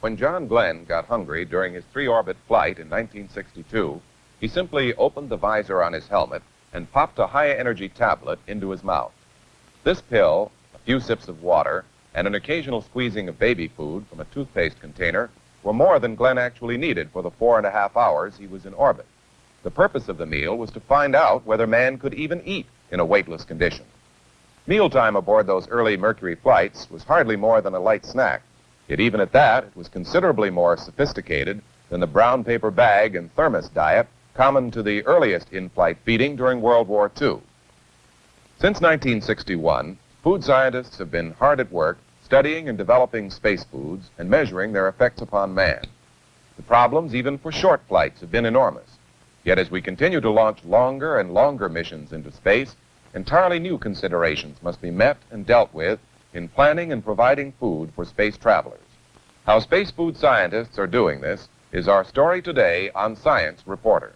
When John Glenn got hungry during his 3-orbit flight in 1962, he simply opened the visor on his helmet and popped a high-energy tablet into his mouth. This pill, a few sips of water, and an occasional squeezing of baby food from a toothpaste container were more than Glenn actually needed for the 4.5 hours he was in orbit. The purpose of the meal was to find out whether man could even eat in a weightless condition. Mealtime aboard those early Mercury flights was hardly more than a light snack. Yet even at that, it was considerably more sophisticated than the brown paper bag and thermos diet common to the earliest in-flight feeding during World War II. Since 1961, food scientists have been hard at work studying and developing space foods and measuring their effects upon man. The problems, even for short flights, have been enormous. Yet as we continue to launch longer and longer missions into space, entirely new considerations must be met and dealt with in planning and providing food for space travelers. How space food scientists are doing this is our story today on Science Reporter.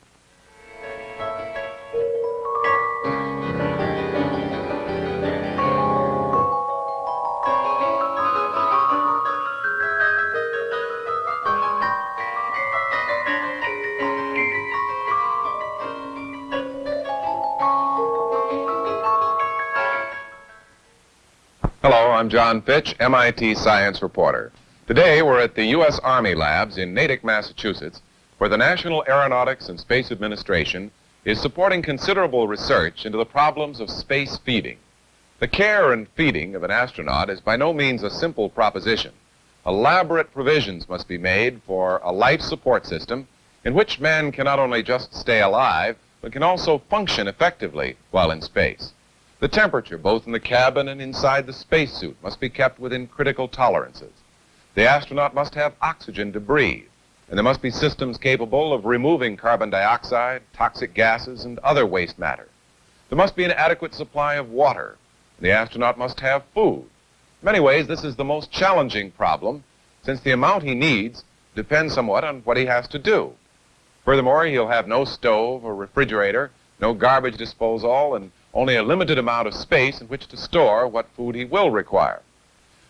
Hello, I'm John Fitch, MIT Science Reporter. Today we're at the U.S. Army Labs in Natick, Massachusetts, where the National Aeronautics and Space Administration is supporting considerable research into the problems of space feeding. The care and feeding of an astronaut is by no means a simple proposition. Elaborate provisions must be made for a life support system in which man can not only just stay alive, but can also function effectively while in space. The temperature, both in the cabin and inside the spacesuit, must be kept within critical tolerances. The astronaut must have oxygen to breathe, and there must be systems capable of removing carbon dioxide, toxic gases, and other waste matter. There must be an adequate supply of water, and the astronaut must have food. In many ways, this is the most challenging problem, since the amount he needs depends somewhat on what he has to do. Furthermore, he'll have no stove or refrigerator, no garbage disposal, and only a limited amount of space in which to store what food he will require.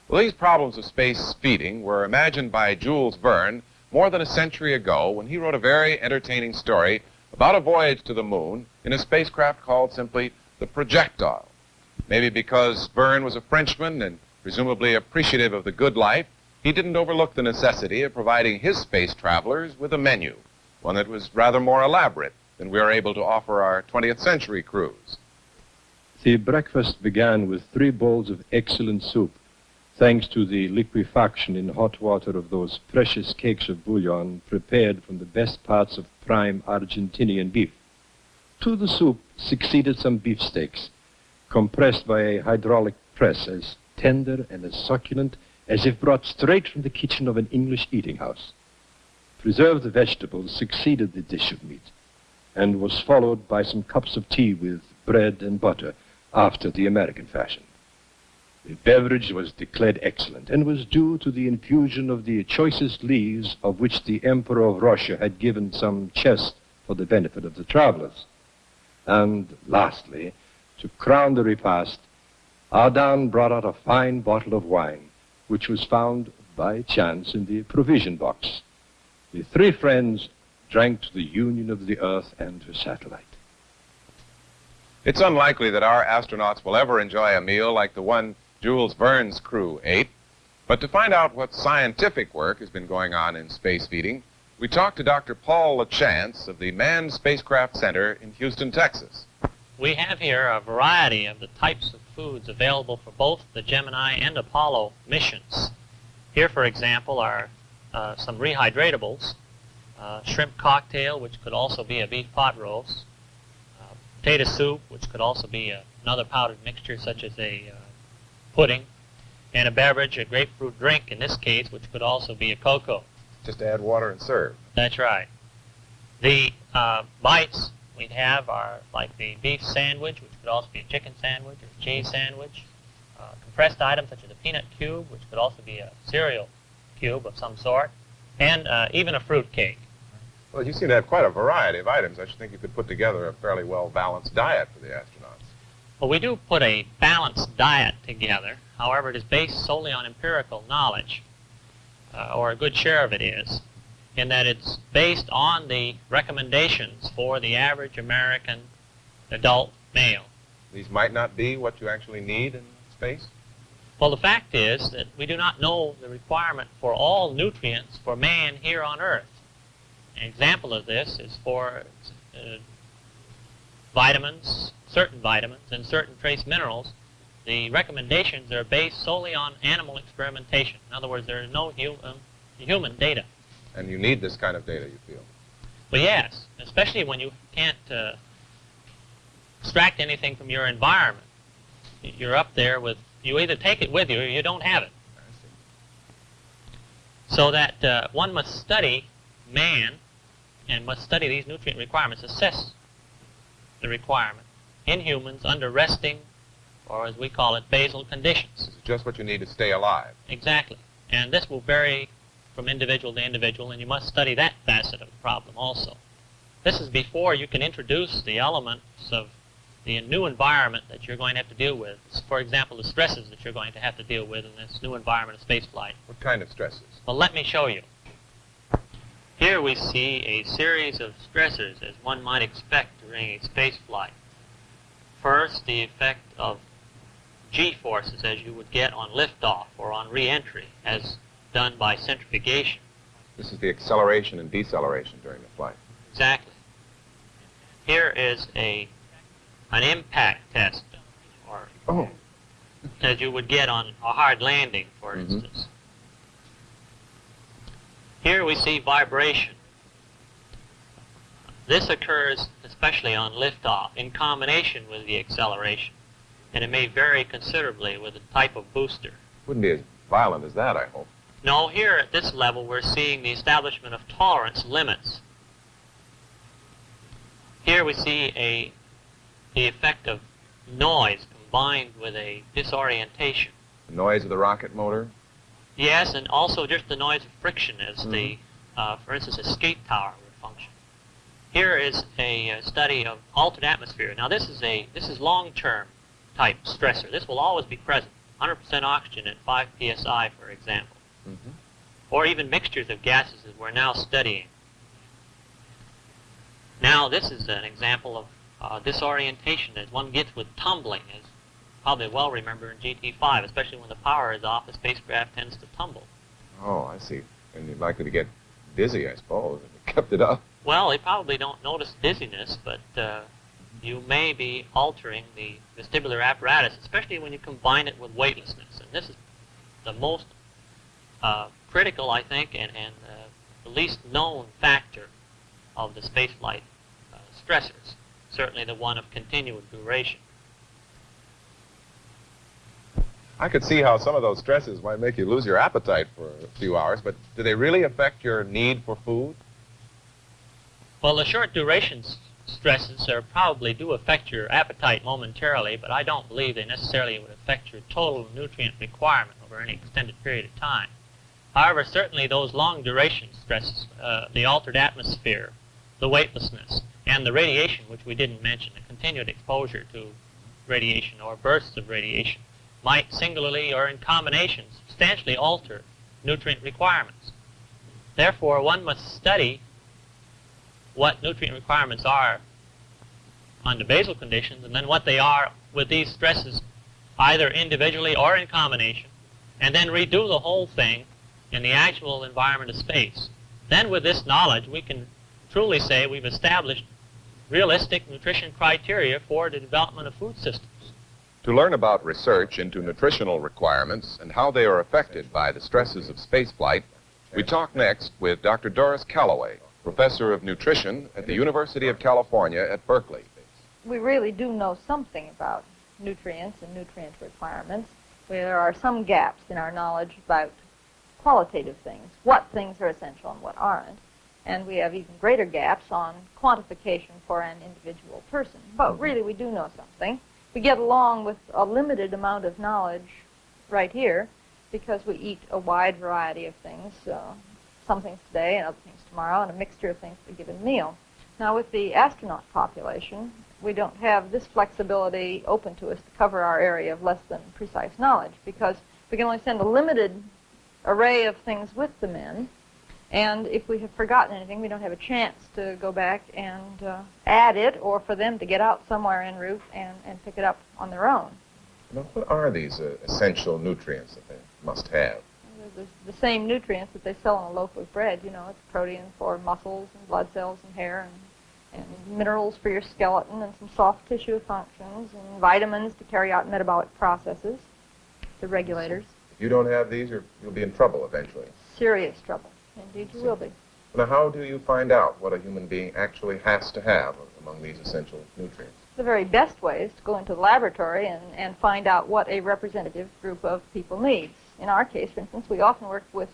Well, these problems of space feeding were imagined by Jules Verne more than a century ago when he wrote a very entertaining story about a voyage to the moon in a spacecraft called simply the Projectile. Maybe because Verne was a Frenchman and presumably appreciative of the good life, he didn't overlook the necessity of providing his space travelers with a menu, one that was rather more elaborate than we are able to offer our 20th century crews. The breakfast began with 3 bowls of excellent soup, thanks to the liquefaction in hot water of those precious cakes of bouillon prepared from the best parts of prime Argentinian beef. To the soup succeeded some beefsteaks, compressed by a hydraulic press, as tender and as succulent as if brought straight from the kitchen of an English eating house. Preserved vegetables succeeded the dish of meat, and was followed by some cups of tea with bread and butter, after the American fashion. The beverage was declared excellent, and was due to the infusion of the choicest leaves of which the Emperor of Russia had given some chest for the benefit of the travelers. And lastly, to crown the repast, Ardan brought out a fine bottle of wine, which was found by chance in the provision box. The 3 friends drank to the union of the Earth and her satellite. It's unlikely that our astronauts will ever enjoy a meal like the one Jules Verne's crew ate. But to find out what scientific work has been going on in space feeding, we talked to Dr. Paul LaChance of the Manned Spacecraft Center in Houston, Texas. We have here a variety of the types of foods available for both the Gemini and Apollo missions. Here, for example, are some rehydratables, shrimp cocktail, which could also be a beef pot roast, potato soup, which could also be another powdered mixture such as a pudding, and a beverage, a grapefruit drink in this case, which could also be a cocoa. Just add water and serve. That's right. The bites we'd have are like the beef sandwich, which could also be a chicken sandwich or a cheese sandwich, compressed items such as a peanut cube, which could also be a cereal cube of some sort, and even a fruit cake. Well, you seem to have quite a variety of items. I should think you could put together a fairly well-balanced diet for the astronauts. Well, we do put a balanced diet together. However, it is based solely on empirical knowledge. or a good share of it is, in that it's based on the recommendations for the average American adult male. These might not be what you actually need in space? Well, the fact is that we do not know the requirement for all nutrients for man here on Earth. An example of this is for vitamins, certain vitamins, and certain trace minerals. The recommendations are based solely on animal experimentation. In other words, there is no human data. And you need this kind of data, you feel? Well, yes, especially when you can't extract anything from your environment. You're up there with, you either take it with you or you don't have it. So that one must study man and must study these nutrient requirements, assess the requirement in humans under resting, or as we call it, basal conditions. This is just what you need to stay alive. Exactly. And this will vary from individual to individual, and you must study that facet of the problem also. This is before you can introduce the elements of the new environment that you're going to have to deal with. For example, the stresses that you're going to have to deal with in this new environment of spaceflight. What kind of stresses? Well, let me show you. Here we see a series of stressors, as one might expect during a spaceflight. First, the effect of G-forces, as you would get on liftoff or on re-entry, as done by centrifugation. This is the acceleration and deceleration during the flight. Exactly. Here is an impact test, or as you would get on a hard landing, for instance. Here we see vibration. This occurs especially on liftoff in combination with the acceleration, and it may vary considerably with the type of booster. Wouldn't be as violent as that, I hope. No, here at this level we're seeing the establishment of tolerance limits. Here we see the effect of noise combined with a disorientation. The noise of the rocket motor? Yes, and also just the noise of friction as the, for instance, a skate tower would function. Here is a study of altered atmosphere. Now this is long-term type stressor. This will always be present. 100% oxygen at 5 psi, for example. Or even mixtures of gases as we're now studying. Now this is an example of disorientation as one gets with tumbling, as probably well remember in GT5, especially when the power is off, the spacecraft tends to tumble. Oh, I see. And you're likely to get dizzy, I suppose, if you kept it up. Well, they probably don't notice dizziness, but you may be altering the vestibular apparatus, especially when you combine it with weightlessness. And this is the most critical, I think, and the least known factor of the spaceflight stressors, certainly the one of continued duration. I could see how some of those stresses might make you lose your appetite for a few hours, but do they really affect your need for food? Well, the short duration stresses probably do affect your appetite momentarily, but I don't believe they necessarily would affect your total nutrient requirement over any extended period of time. However, certainly those long duration stresses, the altered atmosphere, the weightlessness, and the radiation, which we didn't mention, the continued exposure to radiation or bursts of radiation, might singularly or in combination substantially alter nutrient requirements. Therefore, one must study what nutrient requirements are under basal conditions and then what they are with these stresses either individually or in combination, and then redo the whole thing in the actual environment of space. Then with this knowledge we can truly say we've established realistic nutrition criteria for the development of food systems. To learn about research into nutritional requirements and how they are affected by the stresses of spaceflight, we talk next with Dr. Doris Calloway, professor of nutrition at the University of California at Berkeley. We really do know something about nutrients and nutrient requirements. There are some gaps in our knowledge about qualitative things, what things are essential and what aren't. And we have even greater gaps on quantification for an individual person. But really we do know something. We get along with a limited amount of knowledge right here because we eat a wide variety of things, some things today and other things tomorrow, and a mixture of things at a given meal. Now with the astronaut population, we don't have this flexibility open to us to cover our area of less than precise knowledge because we can only send a limited array of things with them in. And if we have forgotten anything, we don't have a chance to go back and add it, or for them to get out somewhere en route and pick it up on their own. Now, what are these essential nutrients that they must have? The same nutrients that they sell in a loaf of bread. You know, it's protein for muscles and blood cells and hair, and minerals for your skeleton, and some soft tissue functions, and vitamins to carry out metabolic processes, the regulators. If you don't have these, you'll be in trouble eventually. Serious trouble. Indeed, you will be. Now, how do you find out what a human being actually has to have among these essential nutrients? The very best way is to go into the laboratory and find out what a representative group of people needs. In our case, for instance, we often work with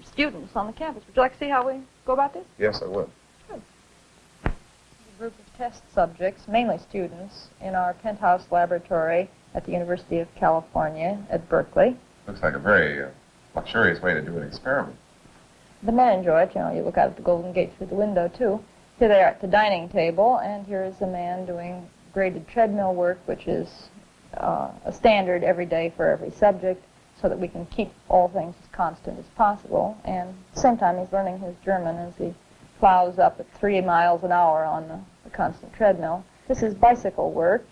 students on the campus. Would you like to see how we go about this? Yes, I would. Good. A group of test subjects, mainly students, in our penthouse laboratory at the University of California at Berkeley. Looks like a very luxurious way to do an experiment. The men enjoy it. You know, you look out at the Golden Gate through the window, too. Here they are at the dining table, and here is a man doing graded treadmill work, which is a standard every day for every subject, so that we can keep all things as constant as possible. And at the same time, he's learning his German as he plows up at 3 miles an hour on the constant treadmill. This is bicycle work,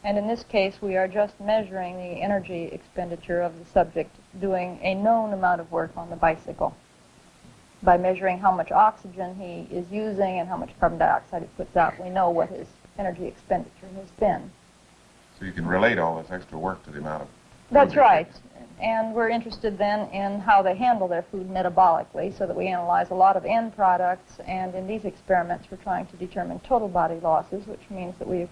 and in this case, we are just measuring the energy expenditure of the subject doing a known amount of work on the bicycle. By measuring how much oxygen he is using and how much carbon dioxide he puts out, we know what his energy expenditure has been. So you can relate all this extra work to the amount of... That's right. And we're interested then in how they handle their food metabolically, so that we analyze a lot of end products, and in these experiments we're trying to determine total body losses, which means that we've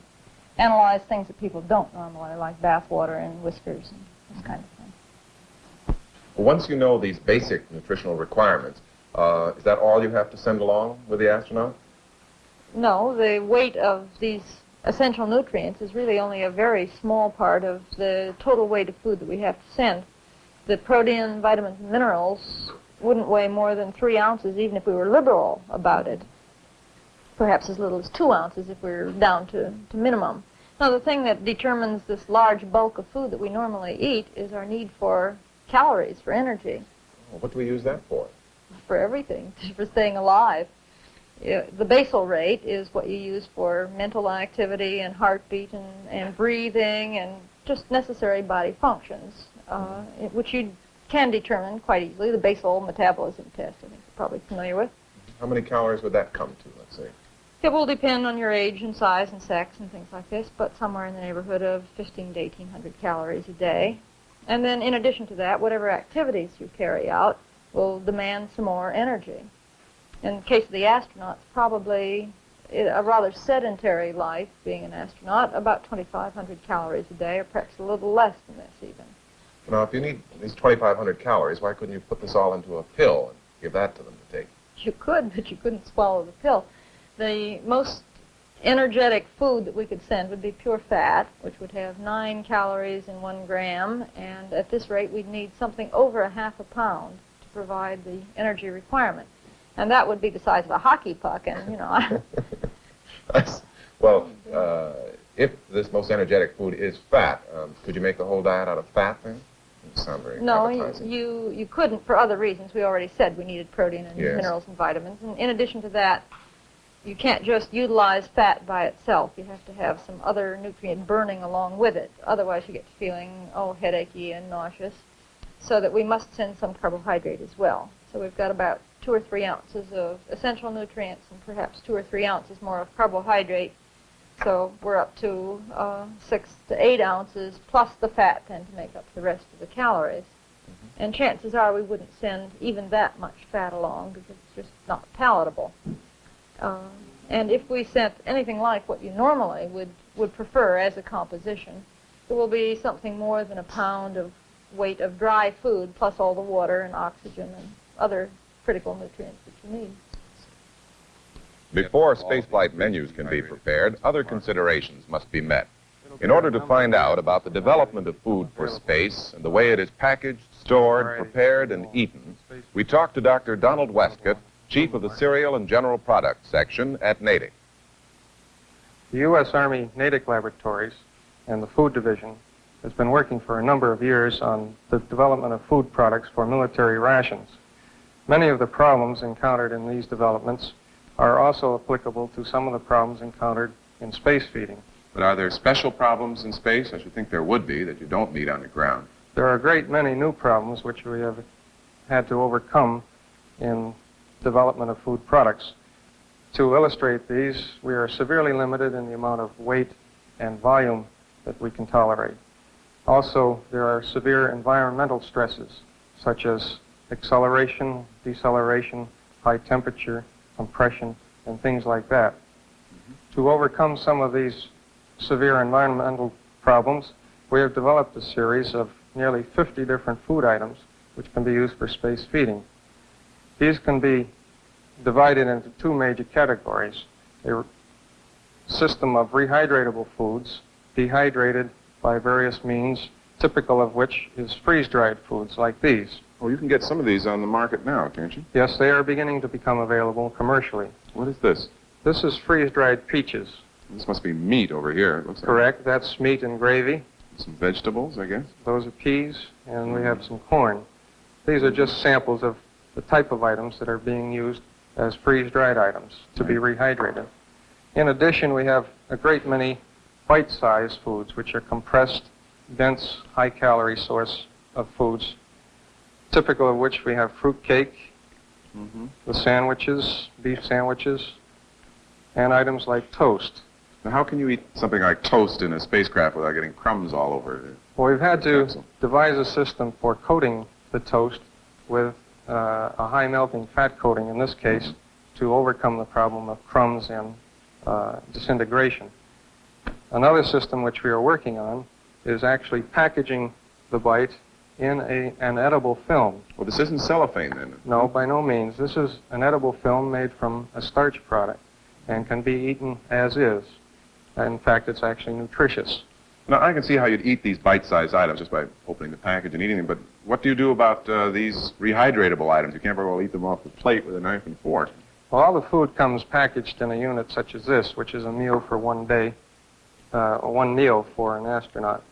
analyzed things that people don't normally, like bath water and whiskers and this kind of thing. Well, once you know these basic nutritional requirements, is that all you have to send along with the astronaut? No, the weight of these essential nutrients is really only a very small part of the total weight of food that we have to send. The protein, vitamins, and minerals wouldn't weigh more than 3 ounces, even if we were liberal about it. Perhaps as little as 2 ounces if we're down to minimum. Now, the thing that determines this large bulk of food that we normally eat is our need for calories, for energy. Well, what do we use that for? For everything, for staying alive. The basal rate is what you use for mental activity and heartbeat and breathing and just necessary body functions, which you can determine quite easily. The basal metabolism test, I think you're probably familiar with. How many calories would that come to, let's say? It will depend on your age and size and sex and things like this, but somewhere in the neighborhood of 1,500 to 1,800 calories a day. And then in addition to that, whatever activities you carry out will demand some more energy. In the case of the astronauts, probably a rather sedentary life, being an astronaut, about 2,500 calories a day, or perhaps a little less than this even. Now, if you need these 2,500 calories, why couldn't you put this all into a pill and give that to them to take? You could, but you couldn't swallow the pill. The most energetic food that we could send would be pure fat, which would have 9 calories in 1 gram, and at this rate we'd need something over a half a pound to provide the energy requirement. And that would be the size of a hockey puck, and, you know... Well, if this most energetic food is fat, could you make the whole diet out of fat, then? It sounds very appetizing. No, you couldn't for other reasons. We already said we needed protein and minerals and vitamins. And in addition to that, you can't just utilize fat by itself. You have to have some other nutrient burning along with it. Otherwise, you get to feeling, headachy and nauseous. So that we must send some carbohydrate as well. So we've got about 2 or 3 ounces of essential nutrients and perhaps 2 or 3 ounces more of carbohydrate. So we're up to 6 to 8 ounces plus the fat then to make up the rest of the calories. Mm-hmm. And chances are we wouldn't send even that much fat along because it's just not palatable. And if we sent anything like what you normally would prefer as a composition, it will be something more than a pound of weight of dry food plus all the water and oxygen and other critical nutrients that you need. Before spaceflight menus can be prepared, other considerations must be met. In order to find out about the development of food for space and the way it is packaged, stored, prepared, and eaten, we talked to Dr. Donald Westcott, Chief of the Cereal and General Products Section at Natick. The U.S. Army Natick Laboratories and the Food Division has been working for a number of years on the development of food products for military rations. Many of the problems encountered in these developments are also applicable to some of the problems encountered in space feeding. But are there special problems in space? I should think there would be that you don't meet on the ground. There are a great many new problems which we have had to overcome in development of food products. To illustrate these, we are severely limited in the amount of weight and volume that we can tolerate. Also, there are severe environmental stresses, such as acceleration, deceleration, high temperature, compression, and things like that. To overcome some of these severe environmental problems, we have developed a series of nearly 50 different food items which can be used for space feeding. These can be divided into two major categories: a system of rehydratable foods, dehydrated by various means, typical of which is freeze-dried foods like these. Well, you can get some of these on the market now, can't you? Yes, they are beginning to become available commercially. What is this? This is freeze-dried peaches. This must be meat over here, it looks like. Correct. That's meat and gravy. Some vegetables, I guess. Those are peas, and we have some corn. These are just samples of the type of items that are being used as freeze-dried items to be rehydrated. In addition, we have a great many bite-sized foods, which are compressed, dense, high-calorie source of foods, typical of which we have fruit cake, the sandwiches, beef sandwiches, and items like toast. Now, how can you eat something like toast in a spacecraft without getting crumbs all over it? Well, we've had to devise a system for coating the toast with a high melting fat coating, in this case, to overcome the problem of crumbs and disintegration. Another system which we are working on is actually packaging the bite in an edible film. Well, this isn't cellophane, then? No, by no means. This is an edible film made from a starch product and can be eaten as is. In fact, it's actually nutritious. Now, I can see how you'd eat these bite-sized items just by opening the package and eating them, but what do you do about these rehydratable items? You can't very well eat them off the plate with a knife and fork. Well, all the food comes packaged in a unit such as this, which is a meal for one day, one meal for an astronaut.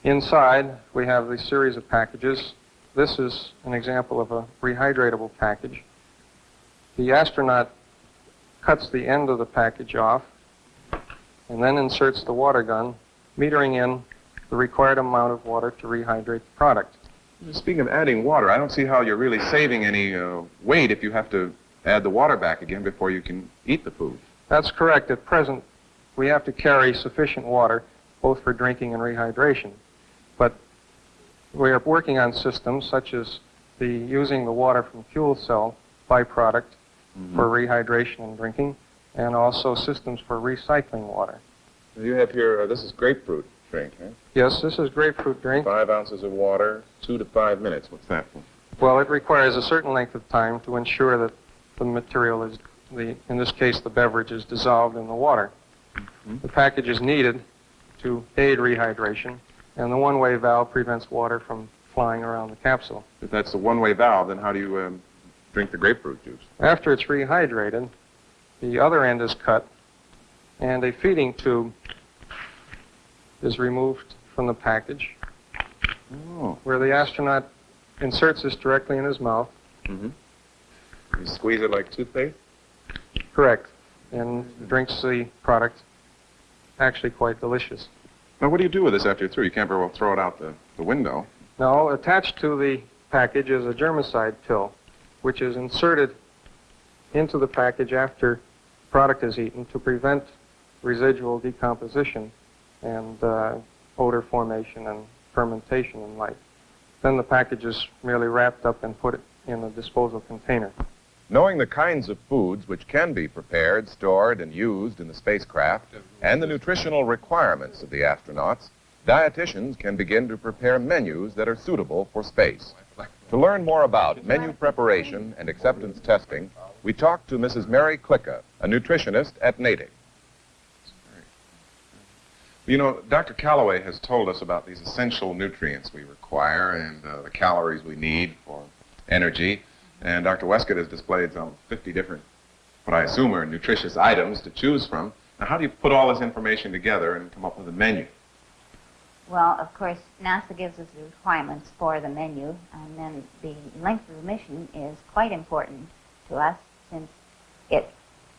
Inside, we have the series of packages. This is an example of a rehydratable package. The astronaut cuts the end of the package off and then inserts the water gun, metering in the required amount of water to rehydrate the product. Speaking of adding water, I don't see how you're really saving any weight if you have to add the water back again before you can eat the food. That's correct. At present, we have to carry sufficient water both for drinking and rehydration. But we are working on systems such as using the water from fuel cell byproduct for rehydration and drinking, and also systems for recycling water. You have here, this is grapefruit drink, huh? Yes, this is grapefruit drink. 5 ounces of water, 2 to 5 minutes. What's that for? Well, it requires a certain length of time to ensure that the material is, in this case, the beverage is dissolved in the water. The package is needed to aid rehydration, and the one-way valve prevents water from flying around the capsule. If that's the one-way valve, then how do you drink the grapefruit juice? After it's rehydrated, the other end is cut, and a feeding tube is removed from the package, where the astronaut inserts this directly in his mouth. You squeeze it like toothpaste? Correct, and drinks the product. Actually quite delicious. Now, what do you do with this after you're through? You can't very well throw it out the window. Now, attached to the package is a germicide pill, which is inserted into the package after the product is eaten to prevent residual decomposition and odor formation and fermentation and like. Then the package is merely wrapped up and put in a disposal container. Knowing the kinds of foods which can be prepared, stored, and used in the spacecraft, and the nutritional requirements of the astronauts, dietitians can begin to prepare menus that are suitable for space. To learn more about menu preparation and acceptance testing, we talked to Mrs. Mary Klicka, a nutritionist at Natick. You know, Dr. Calloway has told us about these essential nutrients we require and the calories we need for energy. And Dr. Westcott has displayed some 50 different, what I assume are nutritious items to choose from. Now, how do you put all this information together and come up with a menu? Well, of course, NASA gives us the requirements for the menu, and then the length of the mission is quite important to us since it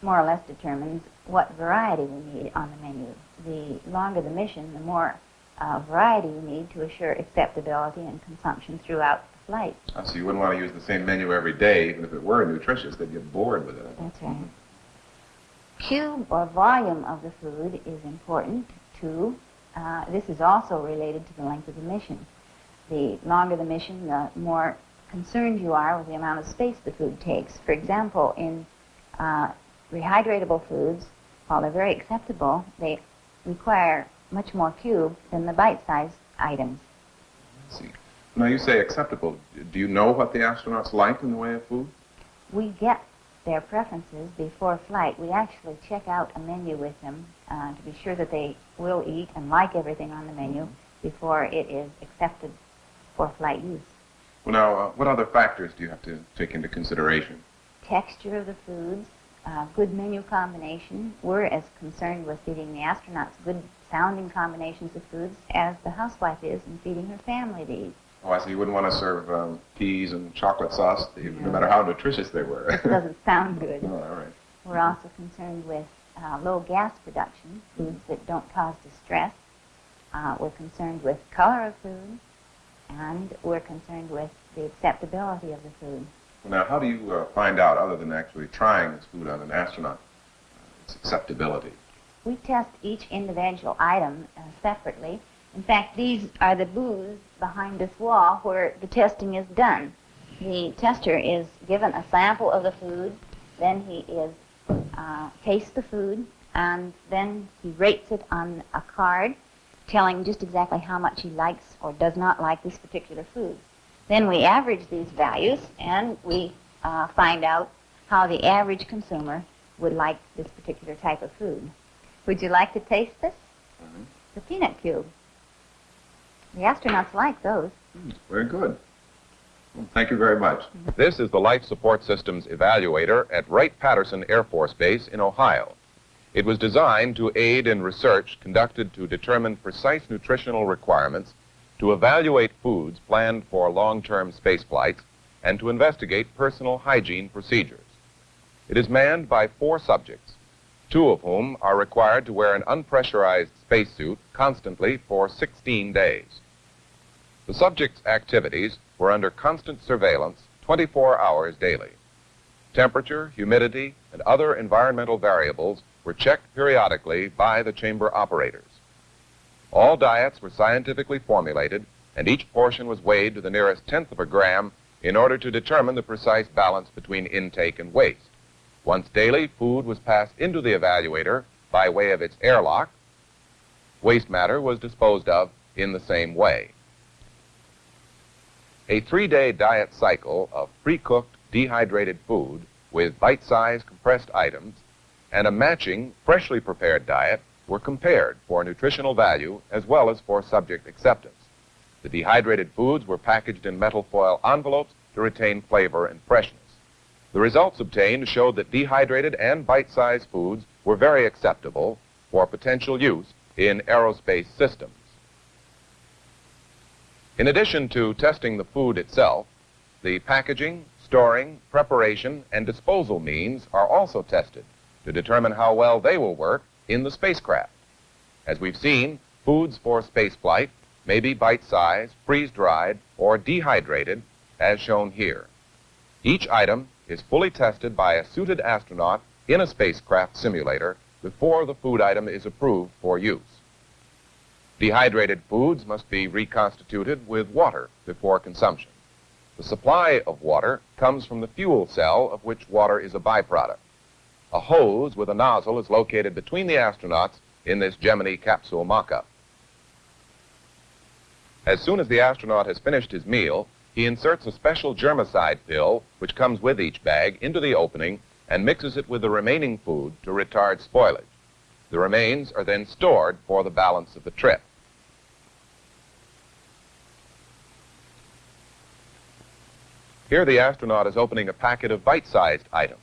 more or less determines what variety we need on the menu. The longer the mission, the more variety you need to assure acceptability and consumption throughout the flight. So you wouldn't want to use the same menu every day, even if it were nutritious. They'd get bored with it. That's right. Cube or volume of the food is important too. This is also related to the length of the mission. The longer the mission, the more concerned you are with the amount of space the food takes. For example, in rehydratable foods, while they're very acceptable, they require much more cube than the bite-sized items. I see. Now, you say acceptable. Do you know what the astronauts like in the way of food? We get their preferences before flight. We actually check out a menu with them to be sure that they will eat and like everything on the menu before it is accepted for flight use. Well, now, what other factors do you have to take into consideration? Texture of the foods, good menu combination. We're as concerned with feeding the astronauts good sounding combinations of foods as the housewife is in feeding her family these. Oh, I see. You wouldn't want to serve peas and chocolate sauce, no matter how nutritious they were. It doesn't sound good. Oh, all right. We're also concerned with low gas production, foods that don't cause distress. We're concerned with color of food, and we're concerned with the acceptability of the food. Now, how do you find out, other than actually trying this food on an astronaut, its acceptability? We test each individual item separately. In fact, these are the booths behind this wall where the testing is done. The tester is given a sample of the food, then he is tastes the food, and then he rates it on a card, telling just exactly how much he likes or does not like this particular food. Then we average these values, and we find out how the average consumer would like this particular type of food. Would you like to taste this? Mm-hmm. The peanut cube. The astronauts like those. Very good. Well, thank you very much. This is the Life Support Systems Evaluator at Wright-Patterson Air Force Base in Ohio. It was designed to aid in research conducted to determine precise nutritional requirements, to evaluate foods planned for long-term space flights, and to investigate personal hygiene procedures. It is manned by 4 subjects, 2 of whom are required to wear an unpressurized spacesuit constantly for 16 days. The subjects' activities were under constant surveillance 24 hours daily. Temperature, humidity, and other environmental variables were checked periodically by the chamber operators. All diets were scientifically formulated, and each portion was weighed to the nearest 1/10 of a gram in order to determine the precise balance between intake and waste. Once daily, food was passed into the evaluator by way of its airlock. Waste matter was disposed of in the same way. A 3-day diet cycle of pre-cooked, dehydrated food with bite-sized compressed items and a matching, freshly prepared diet were compared for nutritional value as well as for subject acceptance. The dehydrated foods were packaged in metal foil envelopes to retain flavor and freshness. The results obtained showed that dehydrated and bite-sized foods were very acceptable for potential use in aerospace systems. In addition to testing the food itself, the packaging, storing, preparation, and disposal means are also tested to determine how well they will work in the spacecraft. As we've seen, foods for spaceflight may be bite-sized, freeze-dried, or dehydrated, as shown here. Each item is fully tested by a suited astronaut in a spacecraft simulator before the food item is approved for use. Dehydrated foods must be reconstituted with water before consumption. The supply of water comes from the fuel cell, of which water is a byproduct. A hose with a nozzle is located between the astronauts in this Gemini capsule mock-up. As soon as the astronaut has finished his meal, he inserts a special germicide pill, which comes with each bag, into the opening and mixes it with the remaining food to retard spoilage. The remains are then stored for the balance of the trip. Here the astronaut is opening a packet of bite-sized items.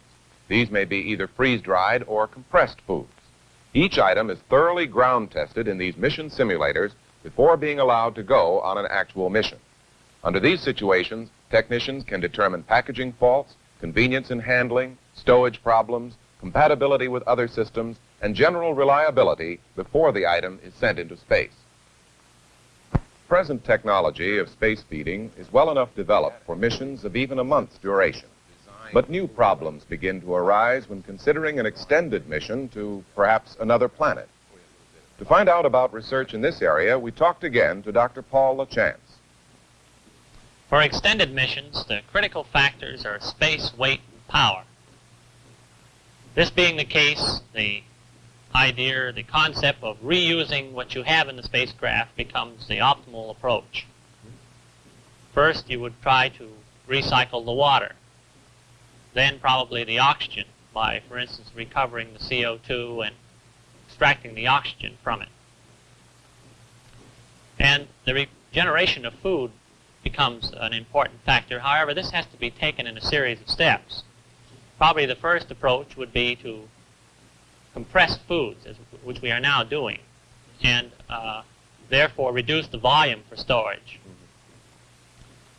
These may be either freeze-dried or compressed foods. Each item is thoroughly ground tested in these mission simulators before being allowed to go on an actual mission. Under these situations, technicians can determine packaging faults, convenience in handling, stowage problems, compatibility with other systems, and general reliability before the item is sent into space. Present technology of space feeding is well enough developed for missions of even a month's duration. But new problems begin to arise when considering an extended mission to perhaps another planet. To find out about research in this area, we talked again to Dr. Paul LaChance. For extended missions, the critical factors are space, weight, and power. This being the case, the idea, the concept of reusing what you have in the spacecraft becomes the optimal approach. First, you would try to recycle the water. Then probably the oxygen by, for instance, recovering the CO2 and extracting the oxygen from it. And the regeneration of food becomes an important factor. However, this has to be taken in a series of steps. Probably the first approach would be to compress foods, which we are now doing, and therefore reduce the volume for storage.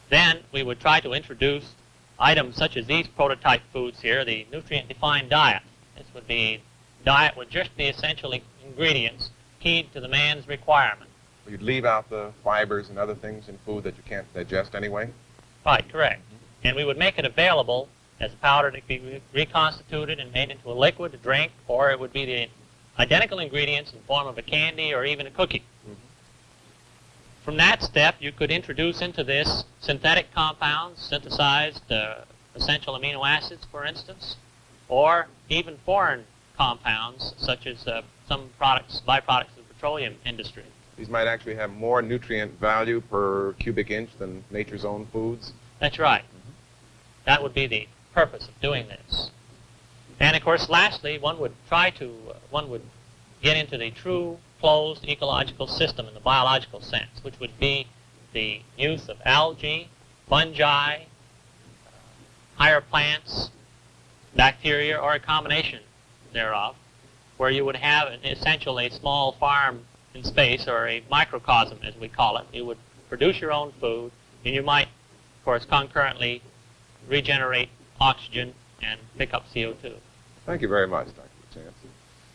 Then we would try to introduce items such as these prototype foods here, the nutrient-defined diet. This would be a diet with just the essential ingredients keyed to the man's requirement. You'd leave out the fibers and other things in food that you can't digest anyway? Right, correct. And we would make it available as a powder to be reconstituted and made into a liquid to drink, or it would be the identical ingredients in the form of a candy or even a cookie. From that step, you could introduce into this synthetic compounds, synthesized essential amino acids, for instance, or even foreign compounds, such as some products, byproducts of the petroleum industry. These might actually have more nutrient value per cubic inch than nature's own foods? That's right. That would be the purpose of doing this. And, of course, lastly, one would get into the true closed ecological system in the biological sense, which would be the use of algae, fungi, higher plants, bacteria, or a combination thereof, where you would have essentially a small farm in space, or a microcosm, as we call it. You would produce your own food, and you might, of course, concurrently regenerate oxygen and pick up CO2. Thank you very much, Dr. LaChance.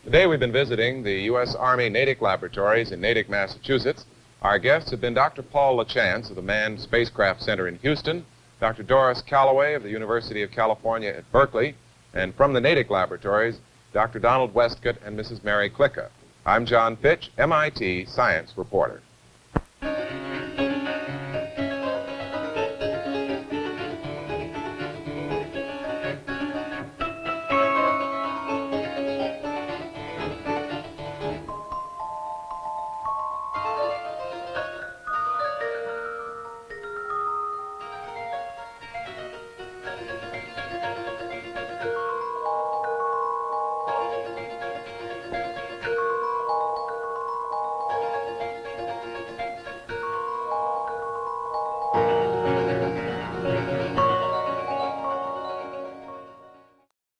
Today we've been visiting the U.S. Army Natick Laboratories in Natick, Massachusetts. Our guests have been Dr. Paul LaChance of the Manned Spacecraft Center in Houston, Dr. Doris Calloway of the University of California at Berkeley, and from the Natick Laboratories, Dr. Donald Westcott and Mrs. Mary Klicka. I'm John Fitch, MIT science reporter.